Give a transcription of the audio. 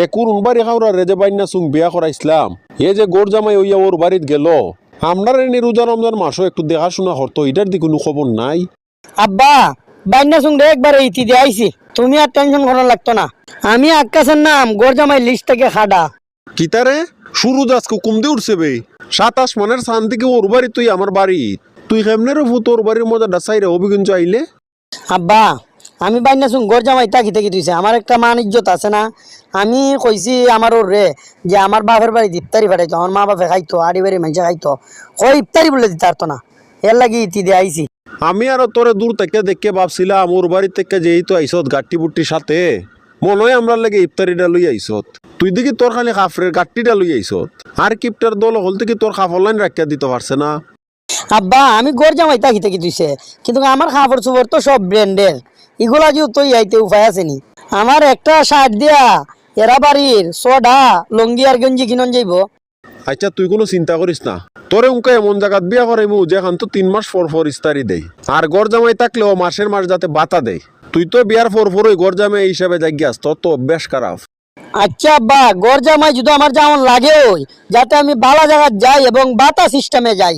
এ কোন বাড়ি খাওয়া রে যে বাইনা সুং বিয়া করাইছিলাম এ যে গোর জামাই হইয়া ওর বাড়িত গেল আমরা এনে রোজা রমজান মাসও একটু দেখাশোনা করতো এটার দি কোনো খবর নাই। আব্বা বাইনা সঙ্গে একবার ইতি দিয়ে আইছি, তুমি আর টেনশন করার লাগতো না। আমি আকাশের নাম গোরজামাই লিস্ট থেকে খাডা। কিতারে শুরু আজকে কুমদে উঠছে বে 27 মনের শান থেকে ওর বাড়ি তুই আমার বাড়ি তুই কেমনে রে তোর বাড়ির মজা ডাসাই রে অভিজ্ঞ আইলে। আব্বা আমি বাইনা সঙ্গ গোরজামাই তাকি তাকি দিয়েছে, আমার একটা মান ইজ্জত আছে না। আমি কইছি আমার ওর রে যে আমার বাপের বাড়ি ইফতারি ফাটাইতো, আমার মা বাপে খাইতো, আড়ি বাড়ি মানুষে খাইতো, কই ইফতারি বলে দিতে পারতো না। এর লাগি ইতি দিয়ে আইছি। আমি আরো তোরে দূর থেকে দেখে ভাবছিলাম ওর বাড়ি থেকে যেহেতু আইসত গাট্টি বুট্টির সাথে মনে হয় আমরা লাগে ইফতারিটা লই আইসত তুই দেখি তোর খালি খাফরের গাট্টিটা লই আইসত আর কিপটার দল হল থেকে তোর খাফর লাইন রাখিয়া দিতে পারছে না। আব্বা আমি গোরজামাই তাকি তাকি দিছে, কিন্তু আমার খাবার চুবর তো সব ব্র্যান্ডের, এগুলা যে তুই আইতে উপায় আছে নি। আমার একটা শার্ট দিয়া এরা বাড়ির সোডা লঙ্গি আর গঞ্জি কিনন যাইব। আচ্ছা তুই কোনো চিন্তা করিস না, তোরে উনকা এমন জায়গাত বিয়া করাইমু যেখান তো 3 মাস পর ইস্তারি দেয় আর গড় জামাই থাকলেও মাসের মাস যাতে বাতা দেয়। তুই তো বিয়ার পর ওই গড় জামাই হিসাবে জাগিয়াস তোর তো অভ্যাস খারাপ। আচ্ছা আব্বা গোরজামাই যদি আমার যেমন লাগে ওই যাতে আমি বালা জায়গা যাই এবং বাতা সিস্টেমে যাই।